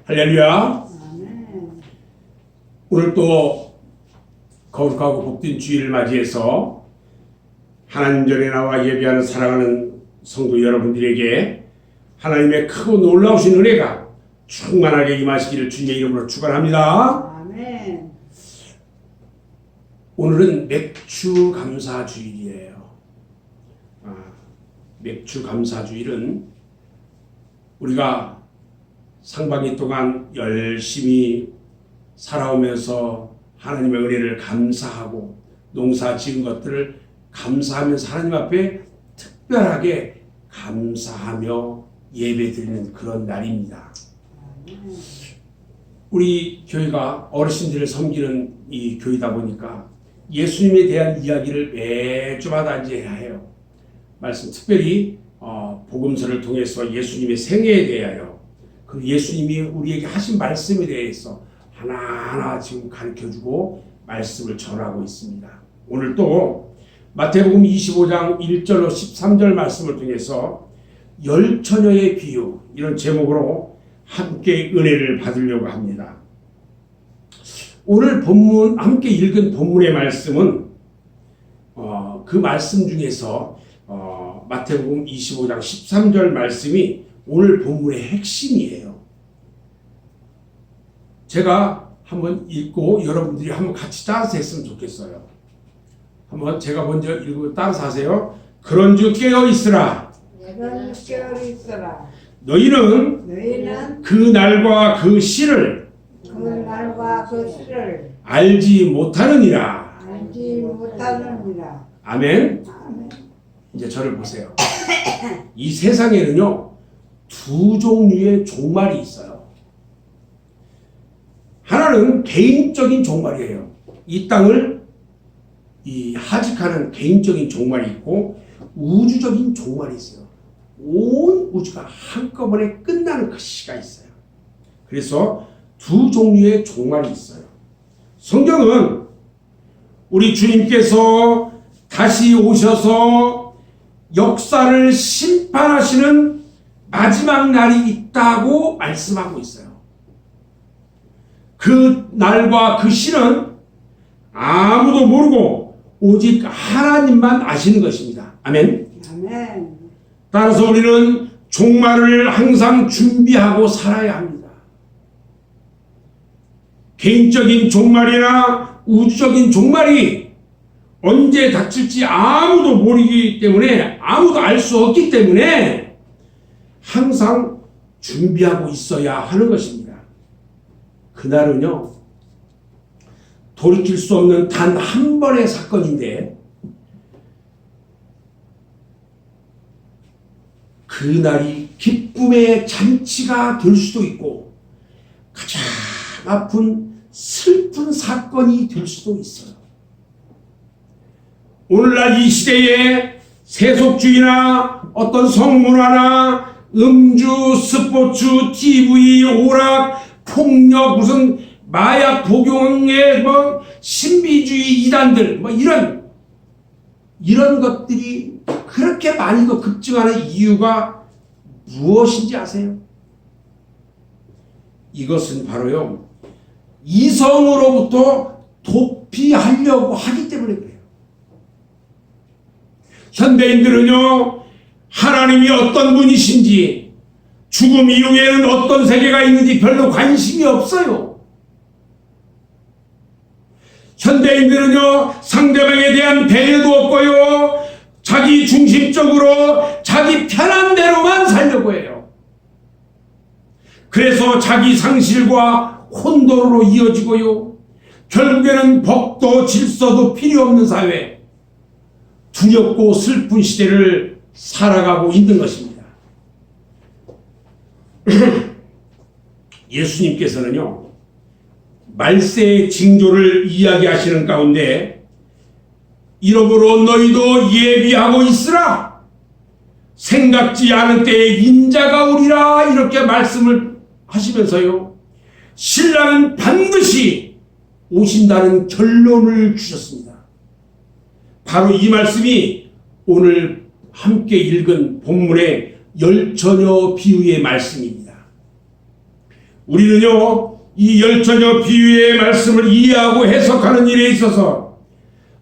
할렐루야. 아멘. 오늘 또 거룩하고 복된 주일을 맞이해서 하나님 전에 나와 예배하는 사랑하는 성도 여러분들에게 하나님의 크고 놀라우신 은혜가 충만하게 임하시기를 주님의 이름으로 축원합니다. 아멘. 오늘은 맥주 감사 주일이에요. 맥주 감사 주일은 우리가 상반기 동안 열심히 살아오면서 하나님의 은혜를 감사하고 농사 지은 것들을 감사하면서 하나님 앞에 특별하게 감사하며 예배드리는 그런 날입니다. 우리 교회가 어르신들을 섬기는 이 교회다 보니까 예수님에 대한 이야기를 매주마다 이제 해야 해요. 말씀 특별히 복음서를 통해서 예수님의 생애에 대하여 그 예수님이 우리에게 하신 말씀에 대해서 하나하나 지금 가르쳐주고 말씀을 전하고 있습니다. 오늘 또 마태복음 25장 1절로 13절 말씀을 통해서 열처녀의 비유 이런 제목으로 함께 은혜를 받으려고 합니다. 오늘 본문 함께 읽은 본문의 말씀은 그 말씀 중에서 마태복음 25장 13절 말씀이 오늘 본문의 핵심이에요. 제가 한번 읽고 여러분들이 한번 같이 따라서 했으면 좋겠어요. 한번 제가 먼저 읽고 따라서 하세요. 그런즉 깨어 있으라. 너희는 그 날과 그 시를 알지 못하느니라. 아멘. 이제 저를 보세요. 이 세상에는요 두 종류의 종말이 있어요. 하나는 개인적인 종말이에요. 이 땅을 하직하는 개인적인 종말이 있고 우주적인 종말이 있어요. 온 우주가 한꺼번에 끝나는 그 시가 있어요. 그래서 두 종류의 종말이 있어요. 성경은 우리 주님께서 다시 오셔서 역사를 심판하시는 마지막 날이 있다고 말씀하고 있어요. 그 날과 그 시는 아무도 모르고 오직 하나님만 아시는 것입니다. 아멘. 아멘. 따라서 우리는 종말을 항상 준비하고 살아야 합니다. 개인적인 종말이나 우주적인 종말이 언제 닥칠지 아무도 모르기 때문에 아무도 알 수 없기 때문에 항상 준비하고 있어야 하는 것입니다. 그날은요 돌이킬 수 없는 단 한 번의 사건인데 그날이 기쁨의 잔치가 될 수도 있고 가장 아픈 슬픈 사건이 될 수도 있어요. 오늘날 이 시대에 세속주의나 어떤 성문화나 음주, 스포츠, TV, 오락, 폭력, 무슨 마약 복용의 신비주의 이단들 이런 것들이 그렇게 많이 급증하는 이유가 무엇인지 아세요? 이것은 바로요 이성으로부터 도피하려고 하기 때문에 그래요. 현대인들은요 하나님이 어떤 분이신지 죽음 이후에는 어떤 세계가 있는지 별로 관심이 없어요. 현대인들은요 상대방에 대한 배려도 없고요 자기 중심적으로 자기 편한 대로만 살려고 해요. 그래서 자기 상실과 혼돈으로 이어지고요 결국에는 법도 질서도 필요 없는 사회, 두렵고 슬픈 시대를 살아가고 있는 것입니다. 예수님께서는요 말세의 징조를 이야기하시는 가운데 이러므로 너희도 예비하고 있으라. 생각지 않은 때에 인자가 오리라. 이렇게 말씀을 하시면서요 신랑은 반드시 오신다는 결론을 주셨습니다. 바로 이 말씀이 오늘 함께 읽은 본문의 열처녀 비유의 말씀입니다. 우리는요, 이 열처녀 비유의 말씀을 이해하고 해석하는 일에 있어서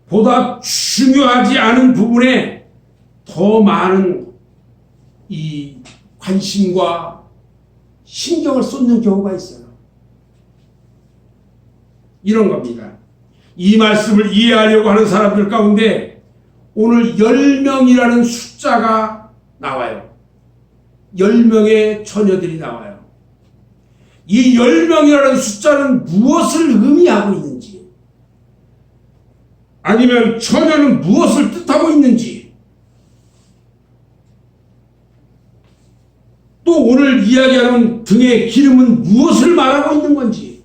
보다 중요하지 않은 부분에 더 많은 이 관심과 신경을 쏟는 경우가 있어요. 이런 겁니다. 이 말씀을 이해하려고 하는 사람들 가운데 오늘 10명이라는 숫자가 나와요. 10명의 처녀들이 나와요. 이 10명이라는 숫자는 무엇을 의미하고 있는지, 아니면 처녀는 무엇을 뜻하고 있는지, 또 오늘 이야기하는 등의 기름은 무엇을 말하고 있는 건지,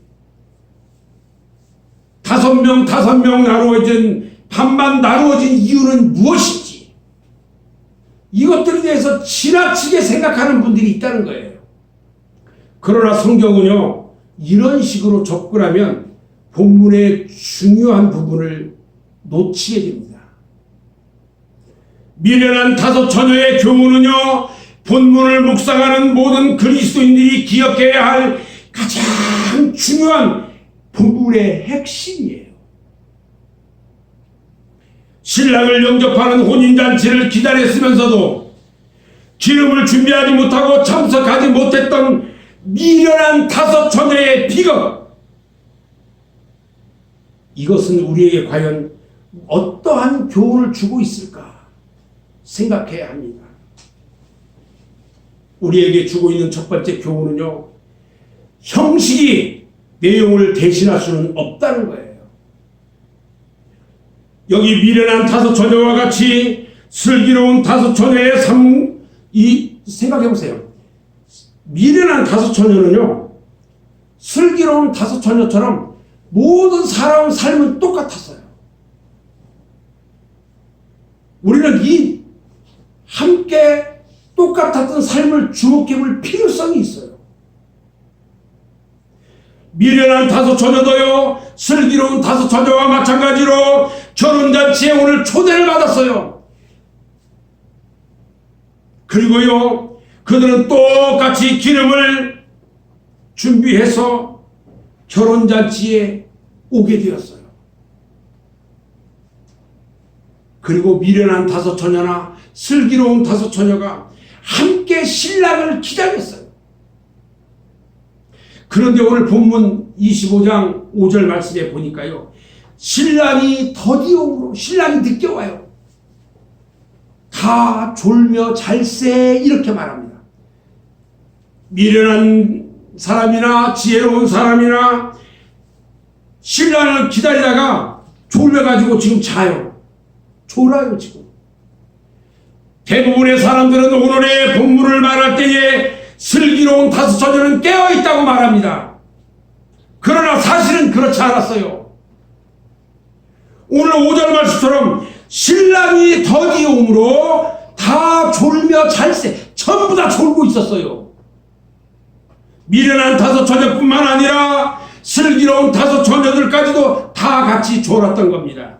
5명 나누어진, 반만 나누어진 이유는 무엇인지, 이것들에 대해서 지나치게 생각하는 분들이 있다는 거예요. 그러나 성경은요, 이런 식으로 접근하면 본문의 중요한 부분을 놓치게 됩니다. 미련한 5 처녀의 교훈은요, 본문을 묵상하는 모든 그리스도인들이 기억해야 할 가장 중요한 본문의 핵심이에요. 신랑을 영접하는 혼인잔치를 기다렸으면서도 기름을 준비하지 못하고 참석하지 못했던 미련한 5 처녀의 비극, 이것은 우리에게 과연 어떠한 교훈을 주고 있을까 생각해야 합니다. 우리에게 주고 있는 첫 번째 교훈은요, 형식이 내용을 대신할 수는 없다는 거예요. 여기 미련한 5 처녀와 같이 슬기로운 5 처녀의 생각해 보세요. 미련한 5 처녀는요, 슬기로운 5 처녀처럼 모든 살아온 삶은 똑같았어요. 우리는 이 함께 똑같았던 삶을 주목해 볼 필요성이 있어요. 미련한 5 처녀도요, 슬기로운 5 처녀와 마찬가지로 결혼잔치에 오늘 초대를 받았어요. 그리고요, 그들은 똑같이 기름을 준비해서 결혼잔치에 오게 되었어요. 그리고 미련한 5 처녀나 슬기로운 5 처녀가 함께 신랑을 기다렸어요. 그런데 오늘 본문 25장 5절 말씀에 보니까요, 신랑이 더디오므로, 신랑이 늦게 와요. 다 졸며 잘세, 이렇게 말합니다. 미련한 사람이나 지혜로운 사람이나 신랑을 기다리다가 졸려가지고 지금 자요. 졸아요 지금. 대부분의 사람들은 오늘의 본문을 말할 때에 슬기로운 5 처녀는 깨어있다고 말합니다. 그러나 사실은 그렇지 않았어요. 오늘 5절 말씀처럼 신랑이 더디오므로 다 졸며 잘세, 전부 다 졸고 있었어요. 미련한 5 처녀뿐만 아니라 슬기로운 5 처녀들까지도 다 같이 졸았던 겁니다.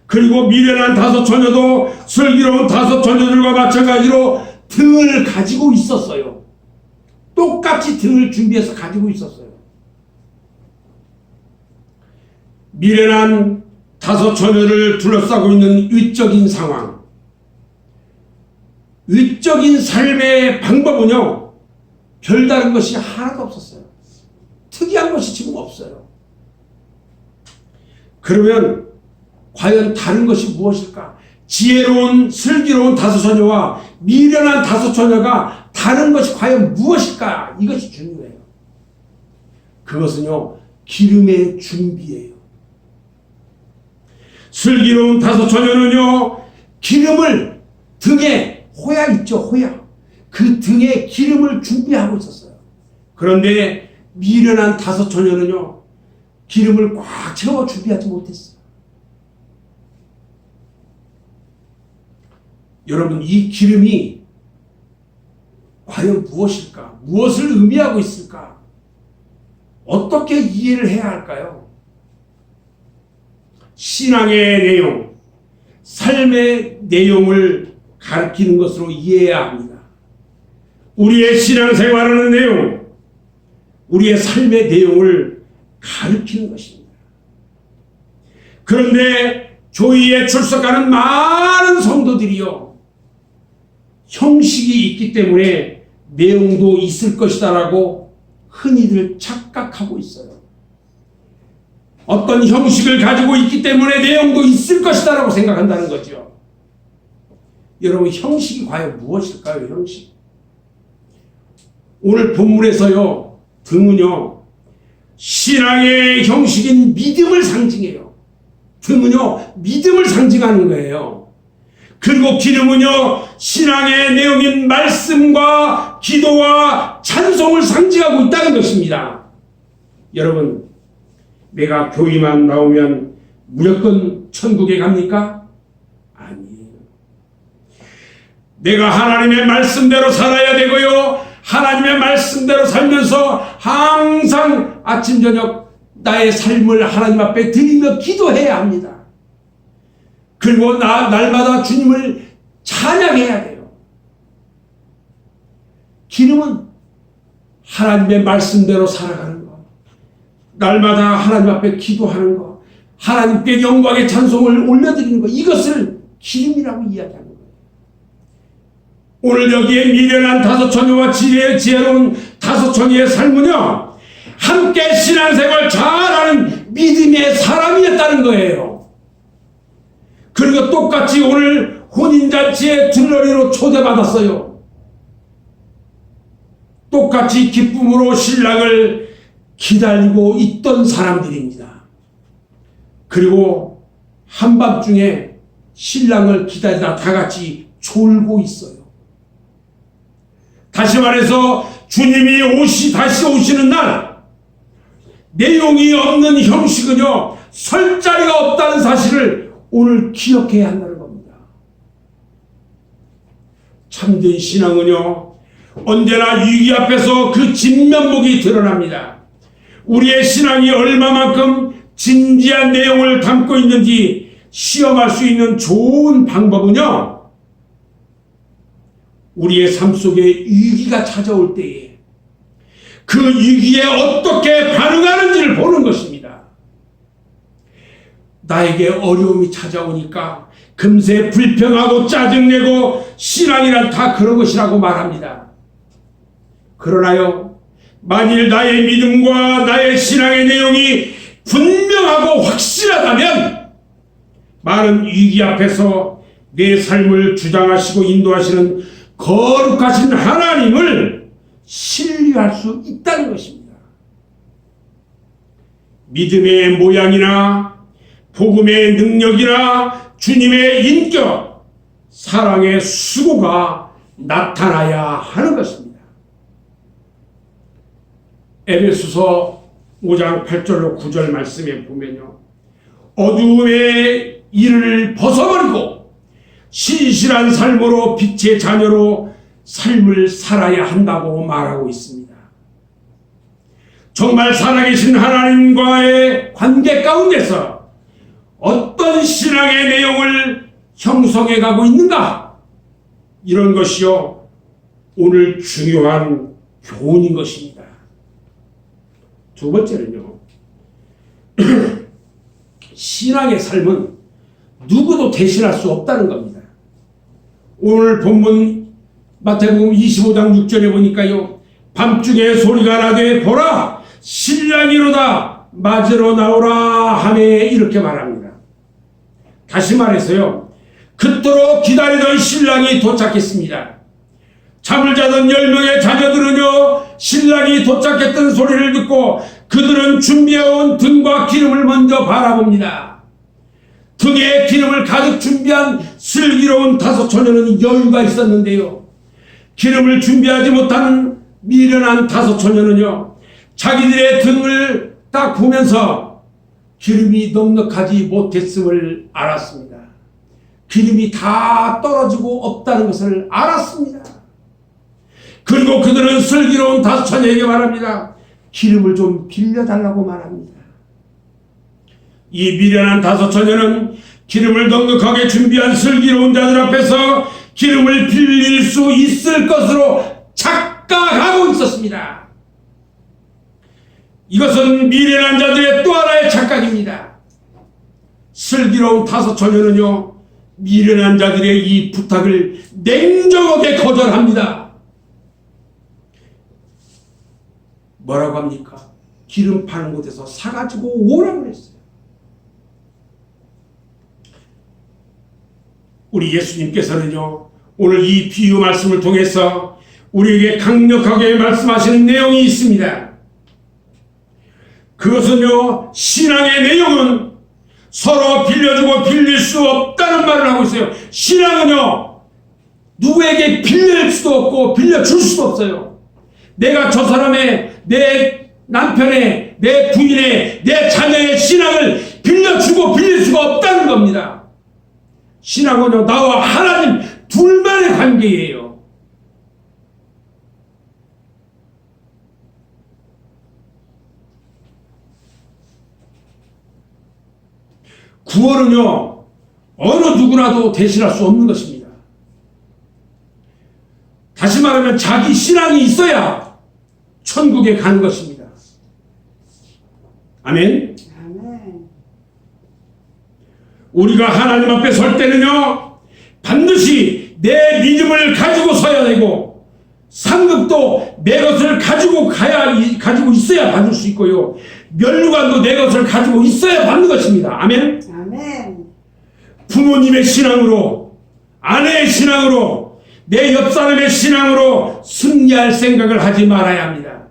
그리고 미련한 5 처녀도 슬기로운 5 처녀들과 마찬가지로 등을 가지고 있었어요. 똑같이 등을 준비해서 가지고 있었어요. 미련한 5 처녀를 둘러싸고 있는 위적인 상황, 위적인 삶의 방법은요, 별다른 것이 하나도 없었어요. 특이한 것이 지금 없어요. 그러면 과연 다른 것이 무엇일까? 지혜로운 슬기로운 5 처녀와 미련한 5 처녀가 다른 것이 과연 무엇일까? 이것이 중요해요. 그것은요, 기름의 준비예요. 슬기로운 5 처녀는요, 기름을 등에, 호야 있죠, 호야. 그 등에 기름을 준비하고 있었어요. 그런데 미련한 5 처녀는요, 기름을 꽉 채워 준비하지 못했어요. 여러분, 이 기름이 과연 무엇일까? 무엇을 의미하고 있을까? 어떻게 이해를 해야 할까요? 신앙의 내용, 삶의 내용을 가르치는 것으로 이해해야 합니다. 우리의 신앙생활하는 내용, 우리의 삶의 내용을 가리키는 것입니다. 그런데 교회에 출석하는 많은 성도들이요, 형식이 있기 때문에 내용도 있을 것이다라고 흔히들 착각하고 있어요. 어떤 형식을 가지고 있기 때문에 내용도 있을 것이다라고 생각한다는 거죠. 여러분, 형식이 과연 무엇일까요? 형식. 오늘 본문에서요, 등은요, 신앙의 형식인 믿음을 상징해요. 등은요, 믿음을 상징하는 거예요. 그리고 기름은요, 신앙의 내용인 말씀과 기도와 찬송을 상징하고 있다는 것입니다. 여러분, 내가 교회만 나오면 무조건 천국에 갑니까? 아니에요. 내가 하나님의 말씀대로 살아야 되고요, 하나님의 말씀대로 살면서 항상 아침 저녁 나의 삶을 하나님 앞에 드리며 기도해야 합니다. 그리고 날마다 주님을 찬양해야 돼요. 기름은 하나님의 말씀대로 살아가는 것, 날마다 하나님 앞에 기도하는 것, 하나님께 영광의 찬송을 올려드리는 것, 이것을 기름이라고 이야기하는 거예요. 오늘 여기에 미련한 다섯 처녀와 지혜로운 다섯 처녀의 삶은요, 함께 신앙생활 잘하는 믿음의 사람이었다는 거예요. 그리고 똑같이 오늘 혼인잔치에 들러리로 초대받았어요. 똑같이 기쁨으로 신랑을 기다리고 있던 사람들입니다. 그리고 한밤중에 신랑을 기다리다 다 같이 졸고 있어요. 다시 말해서 주님이 다시 오시는 날, 내용이 없는 형식은요, 설 자리가 없다는 사실을 오늘 기억해야 한다는 겁니다. 참된 신앙은요, 언제나 위기 앞에서 그 진면목이 드러납니다. 우리의 신앙이 얼마만큼 진지한 내용을 담고 있는지 시험할 수 있는 좋은 방법은요, 우리의 삶 속에 위기가 찾아올 때에 그 위기에 어떻게 반응하는지를 보는 것입니다. 나에게 어려움이 찾아오니까 금세 불평하고 짜증내고 신앙이란 다 그런 것이라고 말합니다. 그러나요, 만일 나의 믿음과 나의 신앙의 내용이 분명하고 확실하다면 많은 위기 앞에서 내 삶을 주장하시고 인도하시는 거룩하신 하나님을 신뢰할 수 있다는 것입니다. 믿음의 모양이나 복음의 능력이나 주님의 인격, 사랑의 수고가 나타나야 하는 것입니다. 에베소서 5장 8절로 9절 말씀에 보면요, 어두움의 일을 벗어버리고 신실한 삶으로 빛의 자녀로 삶을 살아야 한다고 말하고 있습니다. 정말 살아계신 하나님과의 관계 가운데서 어떤 신앙의 내용을 형성해 가고 있는가? 이런 것이요, 오늘 중요한 교훈인 것입니다. 두 번째는요, 신앙의 삶은 누구도 대신할 수 없다는 겁니다. 오늘 본문 마태복음 25장 6절에 보니까요, 밤중에 소리가 나되 보라 신랑이로다 맞으러 나오라 하매 이렇게 말합니다. 다시 말해서요, 그토록 기다리던 신랑이 도착했습니다. 잠을 자던 10명의 자녀들은요, 신랑이 도착했던 소리를 듣고 그들은 준비해온 등과 기름을 먼저 바라봅니다. 등에 기름을 가득 준비한 슬기로운 다섯 처녀는 여유가 있었는데요, 기름을 준비하지 못한 미련한 다섯 처녀는요, 자기들의 등을 딱 보면서 기름이 넉넉하지 못했음을 알았습니다. 기름이 다 떨어지고 없다는 것을 알았습니다. 그리고 그들은 슬기로운 다섯 처녀에게 말합니다. 기름을 좀 빌려달라고 말합니다. 이 미련한 다섯 처녀는 기름을 넉넉하게 준비한 슬기로운 자들 앞에서 기름을 빌릴 수 있을 것으로 착각하고 있었습니다. 이것은 미련한 자들의 또 하나의 착각입니다. 슬기로운 다섯 처녀는요, 미련한 자들의 이 부탁을 냉정하게 거절합니다. 뭐라고 합니까? 기름 파는 곳에서 사가지고 오라고 그랬어요. 우리 예수님께서는요, 오늘 이 비유 말씀을 통해서 우리에게 강력하게 말씀하시는 내용이 있습니다. 그것은요, 신앙의 내용은 서로 빌려주고 빌릴 수 없다는 말을 하고 있어요. 신앙은요, 누구에게 빌릴 수도 없고 빌려줄 수도 없어요. 내가 저 사람의, 내 남편의, 내 부인의, 내 자녀의 신앙을 빌려주고 빌릴 수가 없다는 겁니다. 신앙은요, 나와 하나님 둘만의 관계예요. 구원은요, 어느 누구라도 대신할 수 없는 것입니다. 다시 말하면 자기 신앙이 있어야 천국에 가는 것입니다. 아멘. 아멘. 우리가 하나님 앞에 설 때는요, 반드시 내 믿음을 가지고 서야 되고, 상급도 내 것을 가지고 있어야 받을 수 있고요, 면류관도 내 것을 가지고 있어야 받는 것입니다. 아멘. 아멘. 부모님의 신앙으로, 아내의 신앙으로, 내 옆사람의 신앙으로 승리할 생각을 하지 말아야 합니다.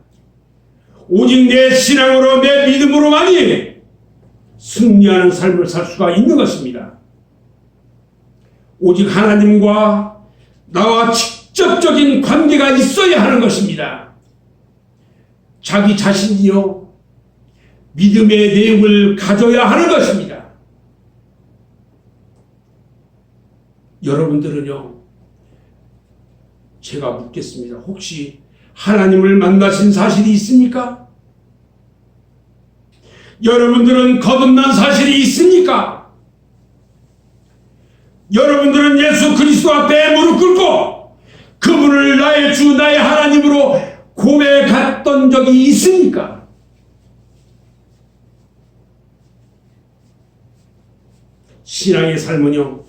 오직 내 신앙으로, 내 믿음으로만이 승리하는 삶을 살 수가 있는 것입니다. 오직 하나님과 나와 직접적인 관계가 있어야 하는 것입니다. 자기 자신이요, 믿음의 내용을 가져야 하는 것입니다. 여러분들은요, 제가 묻겠습니다. 혹시 하나님을 만나신 사실이 있습니까? 여러분들은 거듭난 사실이 있습니까? 여러분들은 예수 그리스도 앞에 무릎 꿇고 그분을 나의 주, 나의 하나님으로 고백했던 적이 있습니까? 신앙의 삶은요,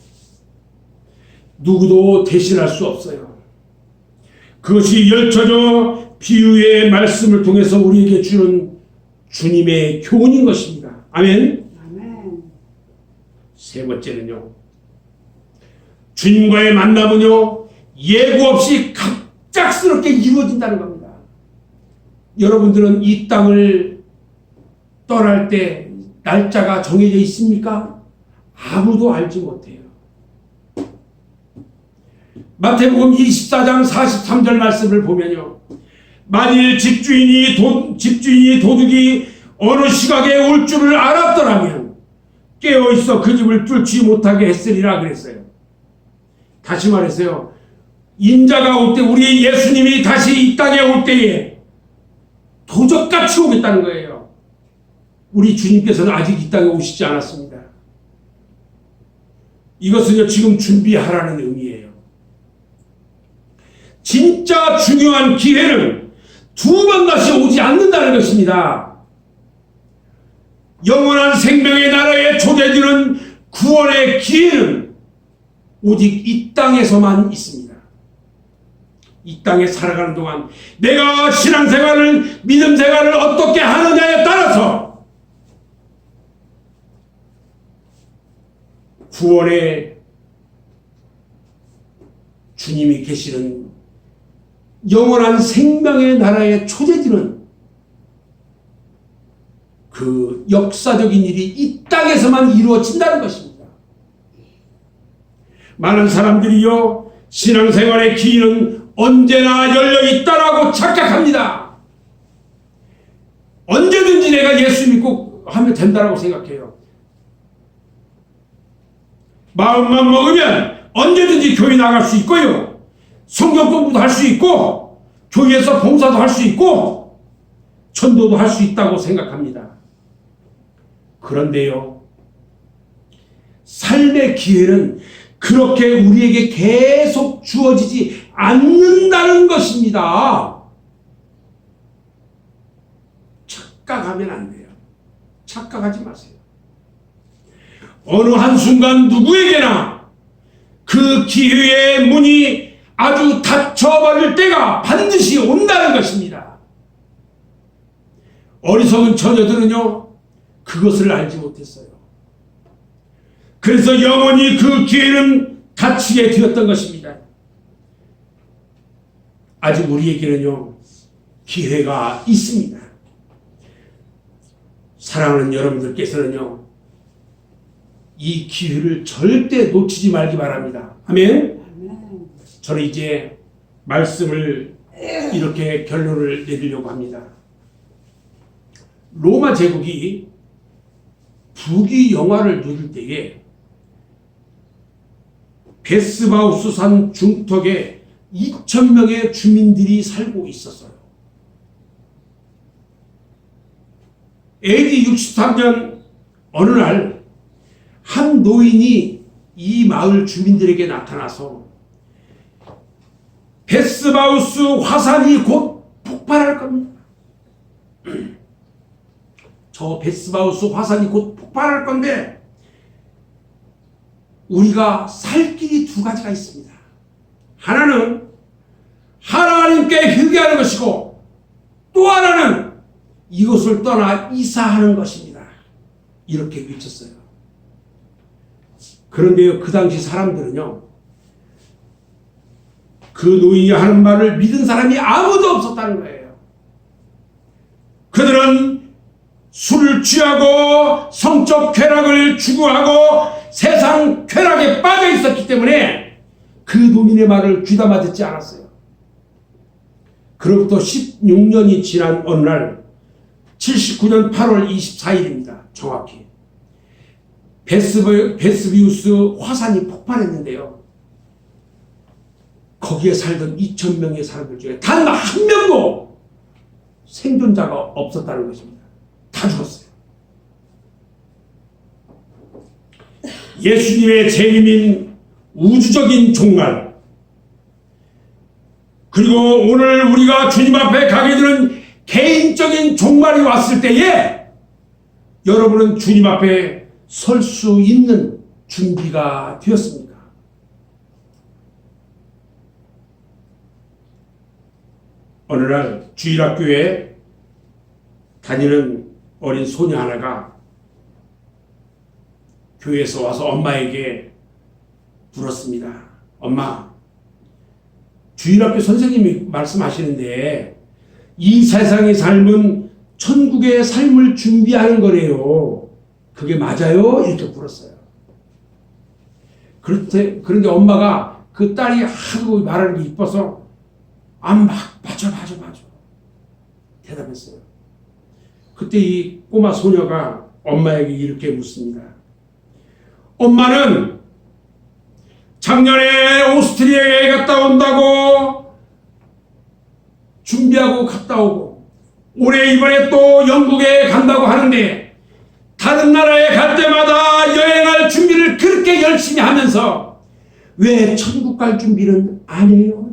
누구도 대신할 수 없어요. 그것이 열처저 비유의 말씀을 통해서 우리에게 주는 주님의 교훈인 것입니다. 아멘. 아멘. 세 번째는요, 주님과의 만남은요, 예고 없이 갑작스럽게 이루어진다는 겁니다. 여러분들은 이 땅을 떠날 때 날짜가 정해져 있습니까? 아무도 알지 못해요. 마태복음 24장 43절 말씀을 보면요, 만일 집주인이 도둑이 어느 시각에 올 줄을 알았더라면 깨어있어 그 집을 뚫지 못하게 했으리라 그랬어요. 다시 말해서요, 인자가 올 때, 우리 예수님이 다시 이 땅에 올 때에 도적같이 오겠다는 거예요. 우리 주님께서는 아직 이 땅에 오시지 않았습니다. 이것은요, 지금 준비하라는 의미예요. 진짜 중요한 기회는 두 번 다시 오지 않는다는 것입니다. 영원한 생명의 나라에 초대되는 구원의 기회는 오직 이 땅에서만 있습니다. 이 땅에 살아가는 동안 내가 신앙생활을, 믿음생활을 어떻게 하느냐에 따라서 구원의 주님이 계시는 영원한 생명의 나라에 초대되는 그 역사적인 일이 이 땅에서만 이루어진다는 것입니다. 많은 사람들이요, 신앙생활의 기회는 언제나 열려있다라고 착각합니다. 언제든지 내가 예수 믿고 하면 된다라고 생각해요. 마음만 먹으면 언제든지 교회 나갈 수 있고요, 성경 공부도 할 수 있고, 교회에서 봉사도 할 수 있고, 전도도 할 수 있다고 생각합니다. 그런데요, 삶의 기회는 그렇게 우리에게 계속 주어지지 않는다는 것입니다. 착각하지 착각하면 안 돼요. 착각하지 마세요. 어느 한순간 누구에게나 그 기회의 문이 아주 닫혀버릴 때가 반드시 온다는 것입니다. 어리석은 처녀들은요, 그것을 알지 못했어요. 그래서 영원히 그 기회는 닫히게 되었던 것입니다. 아직 우리에게는요, 기회가 있습니다. 사랑하는 여러분들께서는요, 이 기회를 절대 놓치지 말기 바랍니다. 아멘. 아멘. 저는 이제 말씀을 이렇게 결론을 내리려고 합니다. 로마 제국이 북위 영화를 누릴 때에 베스바우스 산 중턱에 2,000명의 주민들이 살고 있었어요. AD 63년 어느 날 한 노인이 이 마을 주민들에게 나타나서 베스바우스 화산이 곧 폭발할 겁니다. 저 베스바우스 화산이 곧 폭발할 건데 우리가 살 길이 두 가지가 있습니다. 하나는 하나님께 회개하는 것이고 또 하나는 이곳을 떠나 이사하는 것입니다. 이렇게 외쳤어요. 그런데요, 그 당시 사람들은요, 그 노인이 하는 말을 믿은 사람이 아무도 없었다는 거예요. 그들은 술을 취하고 성적 쾌락을 추구하고 세상 쾌락에 빠져 있었기 때문에 그 노인의 말을 귀담아 듣지 않았어요. 그로부터 16년이 지난 어느 날 79년 8월 24일입니다. 정확히 베스비우스 화산이 폭발했는데요. 거기에 살던 2,000명의 사람들 중에 단 한 명도 생존자가 없었다는 것입니다. 다 죽었어요. 예수님의 재림인 우주적인 종말, 그리고 오늘 우리가 주님 앞에 가게 되는 개인적인 종말이 왔을 때에 여러분은 주님 앞에 설 수 있는 준비가 되었습니까? 어느 날 주일학교에 다니는 어린 소녀 하나가 교회에서 와서 엄마에게 물었습니다. 엄마, 주일학교 선생님이 말씀하시는데 이 세상의 삶은 천국의 삶을 준비하는 거래요. 그게 맞아요? 이렇게 물었어요. 그런데 엄마가 그 딸이 하도 말하는 게 이뻐서 맞아 대답했어요. 그때 이 꼬마 소녀가 엄마에게 이렇게 묻습니다. 엄마는 작년에 오스트리아에 갔다 온다고 준비하고 갔다 오고 올해 이번에 또 영국에 간다고 하는데 다른 나라에 갈 때마다 여행할 준비를 그렇게 열심히 하면서 왜 천국 갈 준비는 안 해요?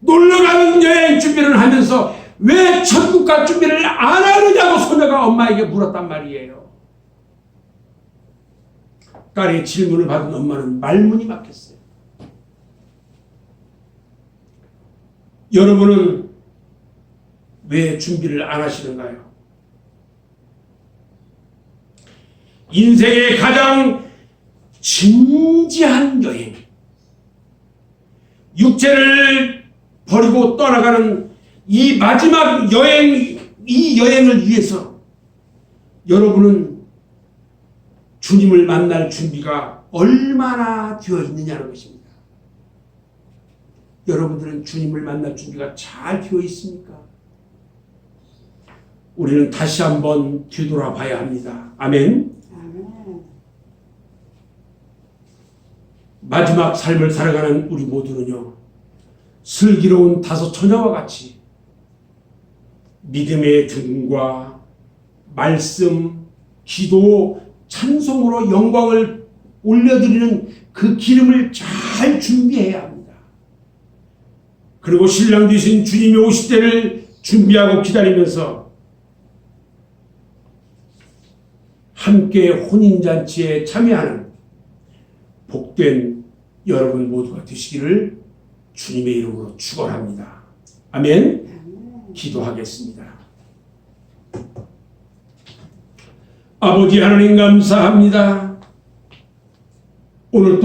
놀러가는 여행 준비를 하면서 왜 천국 갈 준비를 안 하느냐고 소녀가 엄마에게 물었단 말이에요. 딸의 질문을 받은 엄마는 말문이 막혔어요. 여러분은 왜 준비를 안 하시는가요? 인생의 가장 진지한 여행, 육체를 버리고 떠나가는 이 마지막 여행, 이 여행을 위해서 여러분은 주님을 만날 준비가 얼마나 되어 있느냐는 것입니다. 여러분들은 주님을 만날 준비가 잘 되어 있습니까? 우리는 다시 한번 뒤돌아봐야 합니다. 아멘. 마지막 삶을 살아가는 우리 모두는요, 슬기로운 다섯 처녀와 같이 믿음의 등과 말씀, 기도, 찬송으로 영광을 올려드리는 그 기름을 잘 준비해야 합니다. 그리고 신랑 되신 주님이 오실 때를 준비하고 기다리면서 함께 혼인잔치에 참여하는 복된 여러분 모두가 되시기를 주님의 이름으로 축원합니다. 아멘. 기도하겠습니다. 아버지 하나님 감사합니다. 오늘 또